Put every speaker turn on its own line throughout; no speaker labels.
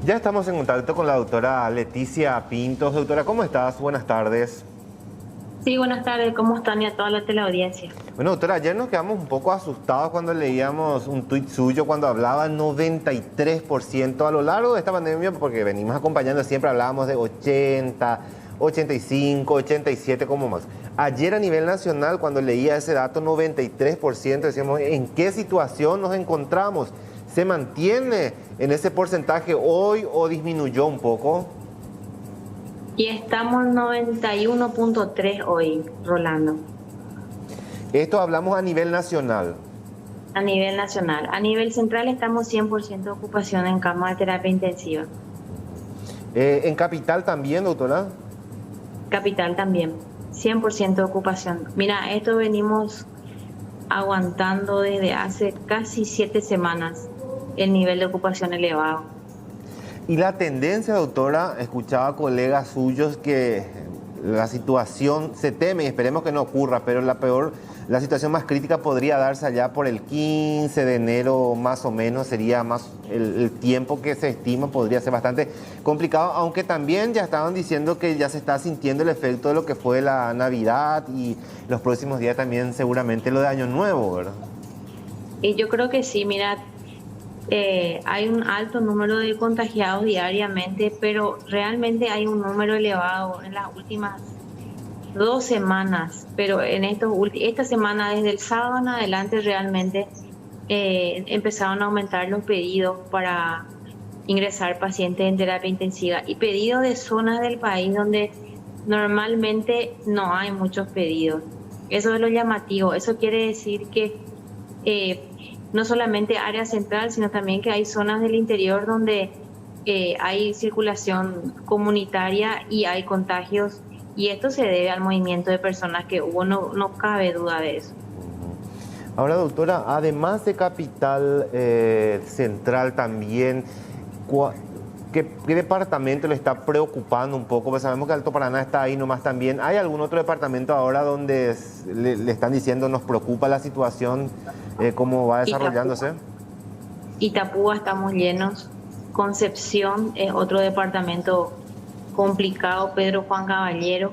Ya estamos en contacto con la doctora Leticia Pintos. Doctora, ¿cómo estás? Buenas tardes.
Sí, buenas tardes. ¿Cómo están y a toda la teleaudiencia?
Bueno, doctora, ayer nos quedamos un poco asustados cuando leíamos un tuit suyo cuando hablaba 93% a lo largo de esta pandemia, porque venimos acompañando, siempre hablábamos de 80, 85, 87 como más. Ayer a nivel nacional, cuando leía ese dato 93%, decíamos, ¿en qué situación nos encontramos? ¿Se mantiene en ese porcentaje hoy o disminuyó un poco?
Y estamos 91.3 hoy, Rolando,
Esto hablamos a nivel nacional.
a nivel nacional. A nivel central estamos 100% de ocupación en cama de terapia intensiva.
En capital también, doctora.
Capital también, 100% de ocupación. Mira, esto venimos aguantando desde hace casi 7 semanas el nivel de ocupación elevado.
Y la tendencia, doctora, escuchaba a colegas suyos que la situación se teme y esperemos que no ocurra, pero la situación más crítica podría darse allá por el 15 de enero más o menos, sería más el tiempo que se estima, podría ser bastante complicado, aunque también ya estaban diciendo que ya se está sintiendo el efecto de lo que fue la Navidad y los próximos días también seguramente lo de Año Nuevo, ¿verdad?
Y yo creo que sí, mira, hay un alto número de contagiados diariamente, pero realmente hay un número elevado en las últimas 2 semanas, pero esta semana, desde el sábado en adelante, realmente empezaron a aumentar los pedidos para ingresar pacientes en terapia intensiva y pedidos de zonas del país donde normalmente no hay muchos pedidos. Eso es lo llamativo. Eso quiere decir que eh, no solamente área central, sino también que hay zonas del interior donde hay circulación comunitaria y hay contagios, y esto se debe al movimiento de personas que hubo, no cabe duda de eso.
Ahora, doctora, además de Capital Central también, ¿qué departamento le está preocupando un poco? Pues sabemos que Alto Paraná está ahí nomás también. ¿Hay algún otro departamento ahora donde le están diciendo nos preocupa la situación, cómo va desarrollándose?
Itapúa estamos llenos. Concepción es otro departamento complicado, Pedro Juan Caballero.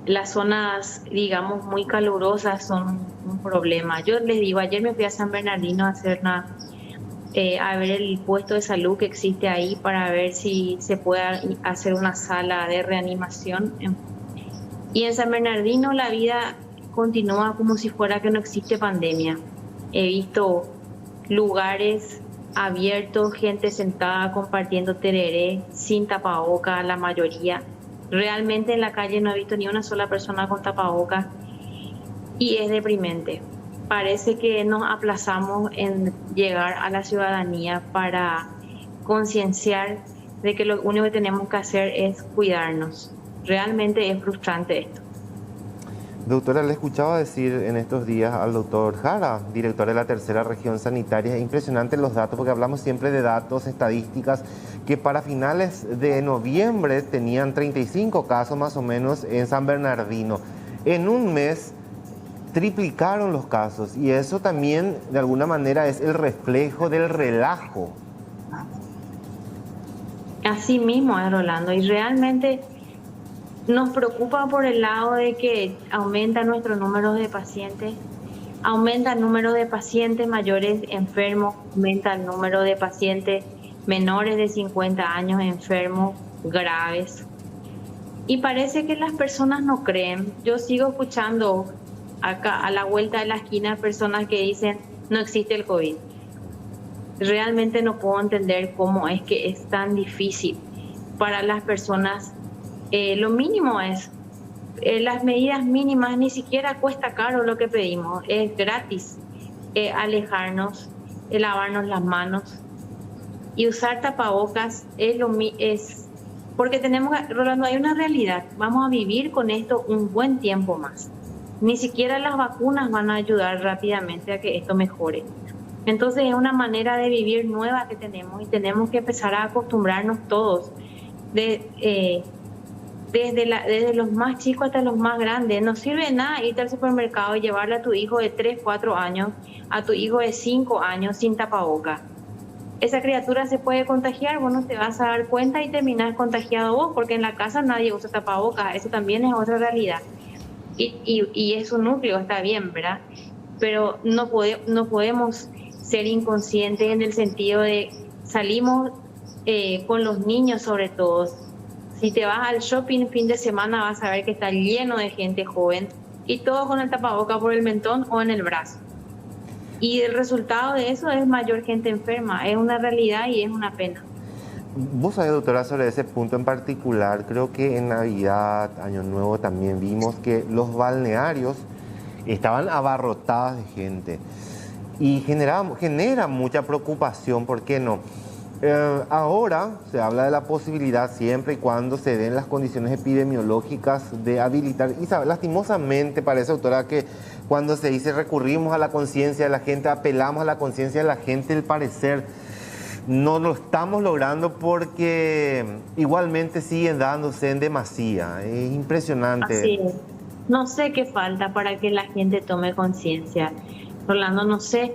Las zonas, digamos, muy calurosas son un problema. Yo les digo, ayer me fui a San Bernardino a a ver el puesto de salud que existe ahí para ver si se puede hacer una sala de reanimación. Y en San Bernardino la vida continúa como si fuera que no existe pandemia. He visto lugares abiertos, gente sentada compartiendo tereré, sin tapaboca, la mayoría. Realmente en la calle no he visto ni una sola persona con tapaboca y es deprimente. Parece que nos aplazamos en llegar a la ciudadanía para concienciar de que lo único que tenemos que hacer es cuidarnos. Realmente es frustrante esto.
Doctora, le escuchaba decir en estos días al doctor Jara, director de la tercera región sanitaria, impresionante los datos, porque hablamos siempre de datos, estadísticas, que para finales de noviembre tenían 35 casos más o menos en San Bernardino. En un mes triplicaron los casos y eso también de alguna manera es el reflejo del relajo.
Así mismo es, Rolando, y realmente nos preocupa por el lado de que aumenta nuestro número de pacientes, aumenta el número de pacientes mayores enfermos, aumenta el número de pacientes menores de 50 años enfermos graves. Y parece que las personas no creen. Yo sigo escuchando acá a la vuelta de la esquina personas que dicen no existe el COVID. Realmente no puedo entender cómo es que es tan difícil para las personas. Lo mínimo es, las medidas mínimas, ni siquiera cuesta caro lo que pedimos, es gratis. Alejarnos, lavarnos las manos y usar tapabocas es porque tenemos, Rolando, hay una realidad, vamos a vivir con esto un buen tiempo más. Ni siquiera las vacunas van a ayudar rápidamente a que esto mejore. Entonces es una manera de vivir nueva que tenemos y tenemos que empezar a acostumbrarnos todos, desde los más chicos hasta los más grandes. No sirve nada irte al supermercado y llevarle a tu hijo de 3, 4 años, a tu hijo de 5 años sin tapaboca. esa criatura se puede contagiar, vos no te vas a dar cuenta y terminás contagiado vos, porque en la casa nadie usa tapabocas, eso también es otra realidad. Y es un núcleo, está bien, ¿verdad? Pero no podemos ser inconscientes en el sentido de salimos con los niños sobre todo. Si te vas al shopping fin de semana vas a ver que está lleno de gente joven y todos con el tapaboca por el mentón o en el brazo. Y el resultado de eso es mayor gente enferma, es una realidad y es una pena.
Vos sabés, doctora, sobre ese punto en particular, creo que en Navidad, Año Nuevo también vimos que los balnearios estaban abarrotados de gente y genera mucha preocupación, ¿por qué no? Ahora se habla de la posibilidad, siempre y cuando se den las condiciones epidemiológicas, de habilitar, y lastimosamente parece, doctora, que cuando se dice recurrimos a la conciencia de la gente, apelamos a la conciencia de la gente, al parecer no lo estamos logrando porque igualmente siguen dándose en demasía. Es impresionante.
Así es. No sé qué falta para que la gente tome conciencia. Rolando, no sé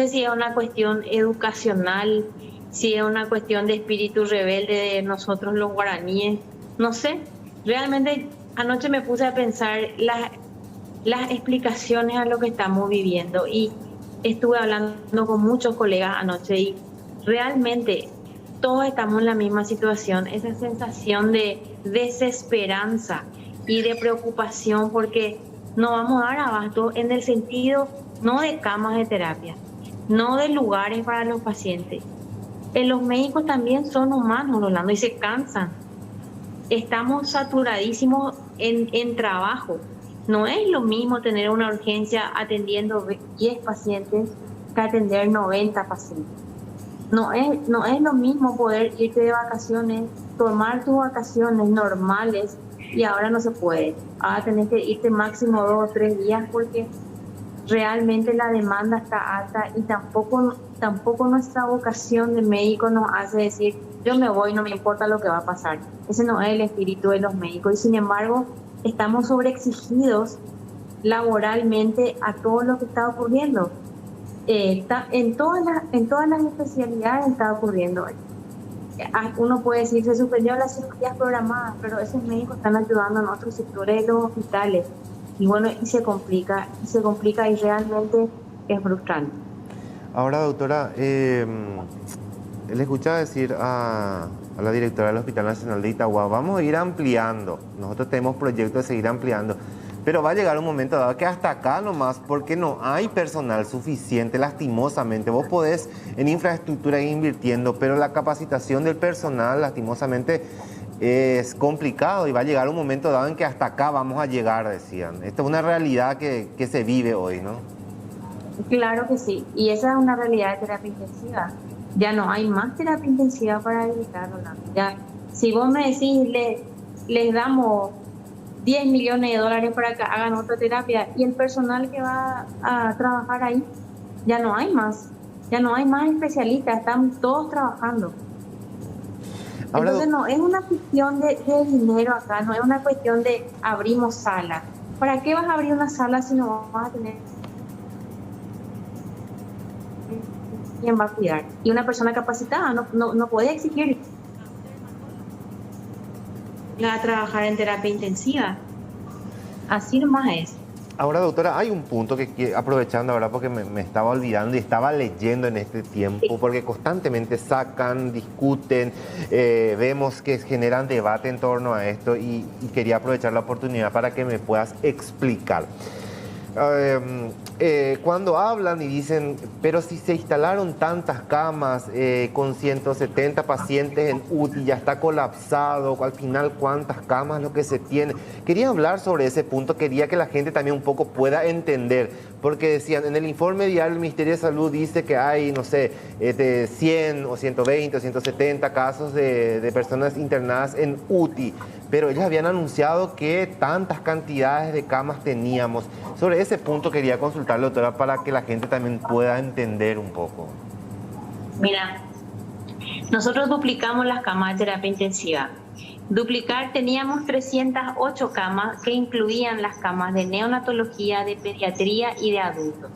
si es una cuestión educacional, si es una cuestión de espíritu rebelde de nosotros los guaraníes. No sé. Realmente anoche me puse a pensar las explicaciones a lo que estamos viviendo y estuve hablando con muchos colegas anoche y realmente todos estamos en la misma situación, esa sensación de desesperanza y de preocupación porque no vamos a dar abasto en el sentido no de camas de terapia, no de lugares para los pacientes. Los médicos también son humanos, Rolando, y se cansan. Estamos saturadísimos en trabajo. No es lo mismo tener una urgencia atendiendo 10 pacientes que atender 90 pacientes. No es lo mismo poder irte de vacaciones, tomar tus vacaciones normales y ahora no se puede. Ahora tenés que irte máximo 2 o 3 días porque realmente la demanda está alta y tampoco nuestra vocación de médico nos hace decir yo me voy, no me importa lo que va a pasar. Ese no es el espíritu de los médicos y sin embargo estamos sobreexigidos laboralmente a todo lo que está ocurriendo. En todas las especialidades está ocurriendo. Uno puede decir, se suspendió las cirugías programadas, pero esos médicos están ayudando en otros sectores de los hospitales. Y bueno, y se complica y realmente es frustrante.
Ahora, doctora, le escuchaba decir a la directora del Hospital Nacional de Itagua, vamos a ir ampliando. Nosotros tenemos proyectos de seguir ampliando. Pero va a llegar un momento dado que hasta acá nomás, porque no hay personal suficiente, lastimosamente. Vos podés en infraestructura ir invirtiendo, pero la capacitación del personal, lastimosamente, es complicado y va a llegar un momento dado en que hasta acá vamos a llegar, decían. Esta es una realidad que se vive hoy, ¿no?
Claro que sí, y esa es una realidad de terapia intensiva. Ya no hay más terapia intensiva para evitarlo. Ya, si vos me decís, les damos 10 millones de dólares para que hagan otra terapia y el personal que va a trabajar ahí, ya no hay más especialistas, están todos trabajando. Ahora, entonces no es una cuestión de dinero acá, no es una cuestión de abrimos sala. ¿Para qué vas a abrir una sala si no vas a tener quién va a cuidar? Y una persona capacitada no puede exigir a trabajar en terapia intensiva. Así nomás es.
Ahora, doctora, hay un punto que aprovechando ahora porque me estaba olvidando y estaba leyendo en este tiempo, porque constantemente sacan, discuten, vemos que generan debate en torno a esto y quería aprovechar la oportunidad para que me puedas explicar. Cuando hablan y dicen, pero si se instalaron tantas camas con 170 pacientes en UTI, ya está colapsado, al final cuántas camas lo que se tiene. Quería hablar sobre ese punto, quería que la gente también un poco pueda entender, porque decían, en el informe diario del Ministerio de Salud dice que hay, no sé, de 100 o 120 o 170 casos de personas internadas en UTI, pero ellos habían anunciado que tantas cantidades de camas teníamos. Sobre ese punto quería consultarle, doctora, para que la gente también pueda entender un poco.
Mira, nosotros duplicamos las camas de terapia intensiva. Teníamos 308 camas que incluían las camas de neonatología, de pediatría y de adultos.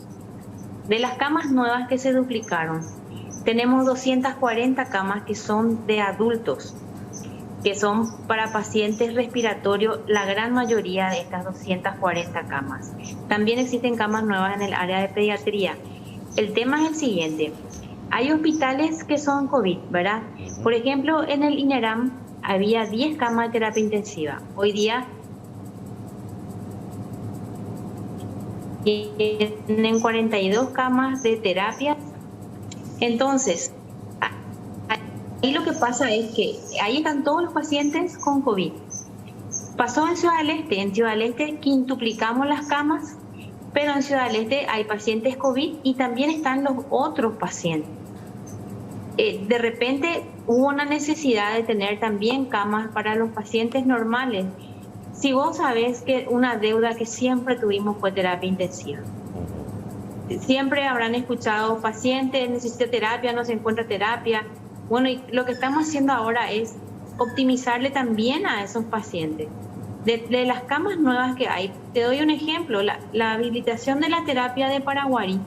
De las camas nuevas que se duplicaron, Tenemos 240 camas que son de adultos, que son para pacientes respiratorios, la gran mayoría de estas 240 camas. También existen camas nuevas en el área de pediatría. El tema es el siguiente: hay hospitales que son COVID, ¿verdad? Por ejemplo, en el INERAM había 10 camas de terapia intensiva. Hoy día tienen 42 camas de terapia. Entonces, ahí lo que pasa es que ahí están todos los pacientes con COVID. Pasó en Ciudad del Este. En Ciudad del Este quintuplicamos las camas, pero en Ciudad del Este hay pacientes COVID y también están los otros pacientes. De repente hubo una necesidad de tener también camas para los pacientes normales. Si vos sabés que una deuda que siempre tuvimos fue terapia intensiva. Siempre habrán escuchado: paciente necesita terapia, no se encuentra terapia. Bueno, y lo que estamos haciendo ahora es optimizarle también a esos pacientes. De las camas nuevas que hay, te doy un ejemplo: la habilitación de la terapia de Paraguarí.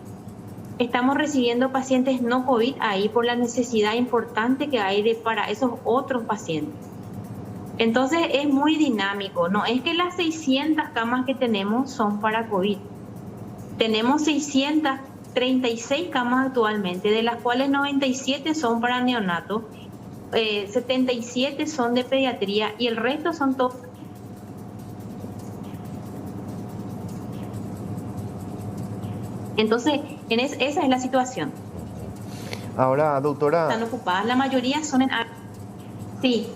Estamos recibiendo pacientes no COVID ahí por la necesidad importante que hay para esos otros pacientes. Entonces es muy dinámico. No es que las 600 camas que tenemos son para COVID. Tenemos 636 camas actualmente, de las cuales 97 son para neonatos, 77 son de pediatría y el resto son todos. Entonces, esa es la situación.
Ahora, doctora...
Están ocupadas, la mayoría son en... Sí.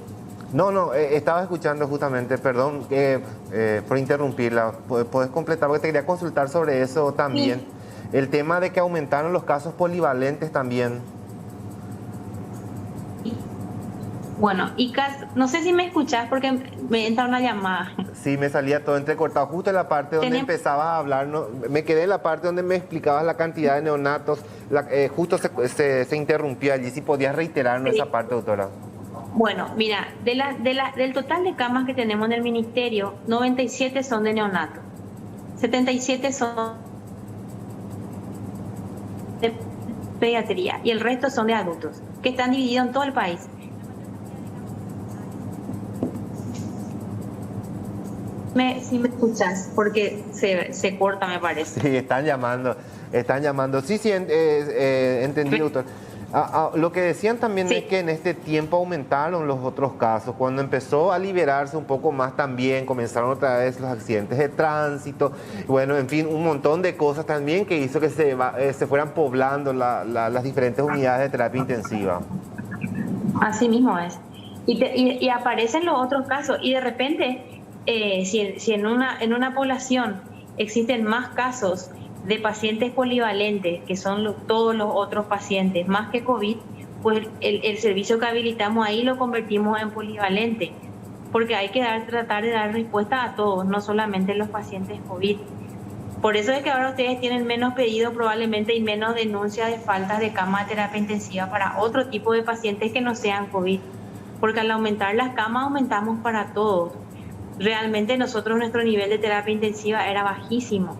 No, estaba escuchando justamente, perdón por interrumpirla. ¿Puedes completar? Porque te quería consultar sobre eso también. Sí. El tema de que aumentaron los casos polivalentes también.
Bueno, y no sé si me escuchás porque me entra una llamada.
Sí, me salía todo entrecortado. Justo en la parte donde empezabas a hablar, ¿no? Me quedé en la parte donde me explicabas la cantidad de neonatos. Justo se interrumpió allí. Si podías reiterarnos esa parte, doctora.
Bueno, mira, del total de camas que tenemos en el ministerio, 97 son de neonatos, 77 son de pediatría y el resto son de adultos, que están divididos en todo el país. Si me escuchas, porque se corta, me parece.
Sí, están llamando. Sí, entendí, doctor. Lo que decían también es que en este tiempo aumentaron los otros casos. Cuando empezó a liberarse un poco más también, comenzaron otra vez los accidentes de tránsito. Bueno, en fin, un montón de cosas también que hizo que se fueran poblando las diferentes unidades de terapia intensiva.
Así mismo es. Y aparecen los otros casos. Y de repente, si en una población existen más casos de pacientes polivalentes, que son todos los otros pacientes, más que COVID, pues el servicio que habilitamos ahí lo convertimos en polivalente, porque hay que tratar de dar respuesta a todos, no solamente los pacientes COVID. Por eso es que ahora ustedes tienen menos pedidos probablemente y menos denuncias de faltas de cama de terapia intensiva para otro tipo de pacientes que no sean COVID, porque al aumentar las camas aumentamos para todos. Realmente nuestro nivel de terapia intensiva era bajísimo.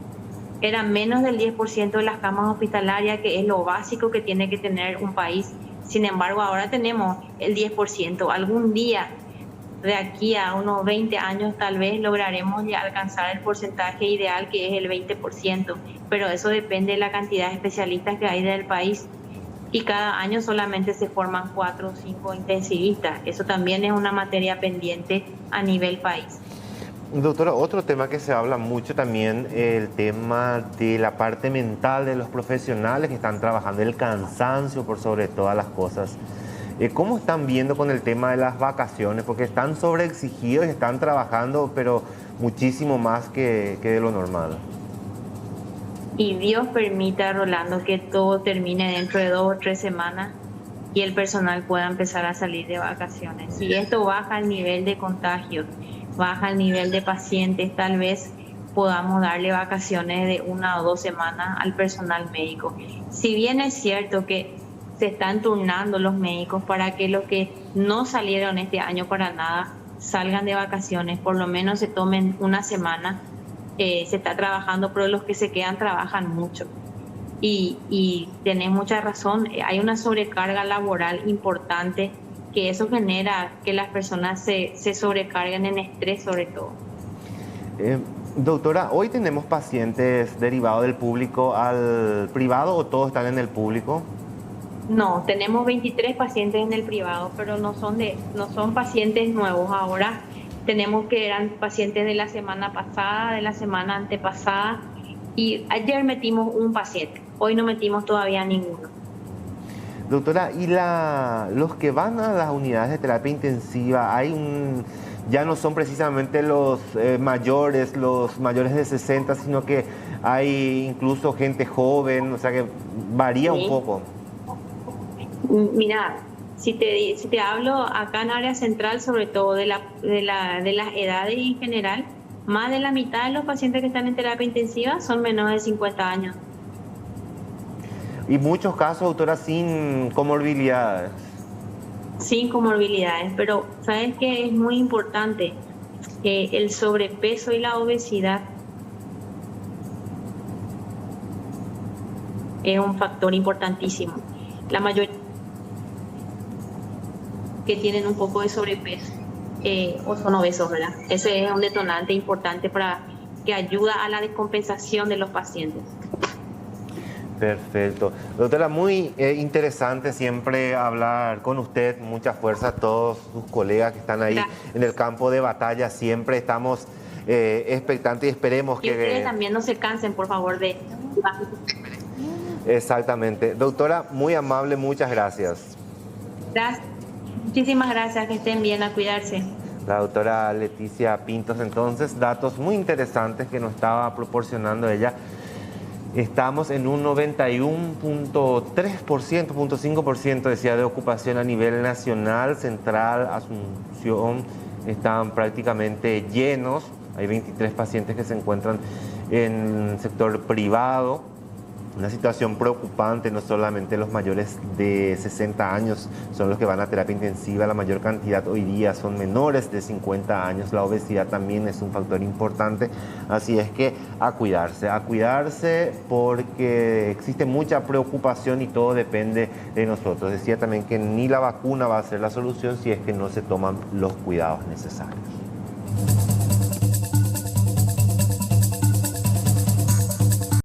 Era menos del 10% de las camas hospitalarias, que es lo básico que tiene que tener un país. Sin embargo, ahora tenemos el 10%. Algún día, de aquí a unos 20 años, tal vez lograremos ya alcanzar el porcentaje ideal, que es el 20%. Pero eso depende de la cantidad de especialistas que hay del país. Y cada año solamente se forman 4 o 5 intensivistas. Eso también es una materia pendiente a nivel país.
Doctora, otro tema que se habla mucho también, el tema de la parte mental de los profesionales que están trabajando, el cansancio por sobre todas las cosas. ¿Cómo están viendo con el tema de las vacaciones? Porque están sobreexigidos y están trabajando, pero muchísimo más que de lo normal.
Y Dios permita, Rolando, que todo termine dentro de 2 o 3 semanas y el personal pueda empezar a salir de vacaciones. Si esto baja el nivel de contagios, baja el nivel de pacientes, tal vez podamos darle vacaciones de 1 o 2 semanas al personal médico. Si bien es cierto que se están turnando los médicos para que los que no salieron este año para nada salgan de vacaciones, por lo menos se tomen 1 semana, se está trabajando, pero los que se quedan trabajan mucho. y tenés mucha razón, hay una sobrecarga laboral importante que eso genera que las personas se sobrecarguen en estrés sobre todo.
Doctora, ¿hoy tenemos pacientes derivados del público al privado o todos están en el público?
No, tenemos 23 pacientes en el privado, pero no son pacientes nuevos. Ahora tenemos que eran pacientes de la semana pasada, de la semana antepasada, y ayer metimos un paciente, hoy no metimos todavía ninguno.
Doctora, ¿y los que van a las unidades de terapia intensiva, ya no son precisamente los mayores de 60, sino que hay incluso gente joven, o sea que varía un poco?
Mira, si te hablo acá en área central, sobre todo de las edades en general, más de la mitad de los pacientes que están en terapia intensiva son menores de 50 años.
Y muchos casos, doctora, sin comorbilidades.
Sin comorbilidades, pero sabes que es muy importante el sobrepeso y la obesidad es un factor importantísimo. La mayoría que tienen un poco de sobrepeso o son obesos, ¿verdad? Ese es un detonante importante que ayuda a la descompensación de los pacientes.
Perfecto. Doctora, muy interesante siempre hablar con usted. Mucha fuerza a todos sus colegas que están ahí en el campo de batalla. Siempre estamos expectantes y esperemos que
ustedes también no se cansen, por favor, de...
Exactamente. Doctora, muy amable, muchas gracias.
Gracias. Muchísimas gracias, que estén bien, a cuidarse.
La doctora Leticia Pintos, entonces, datos muy interesantes que nos estaba proporcionando ella. Estamos en un 91.3%, 0.5% decía de ocupación a nivel nacional, Central, Asunción, están prácticamente llenos. Hay 23 pacientes que se encuentran en el sector privado. Una situación preocupante, no solamente los mayores de 60 años son los que van a terapia intensiva, la mayor cantidad hoy día son menores de 50 años, la obesidad también es un factor importante, así es que a cuidarse porque existe mucha preocupación y todo depende de nosotros. Decía también que ni la vacuna va a ser la solución si es que no se toman los cuidados necesarios.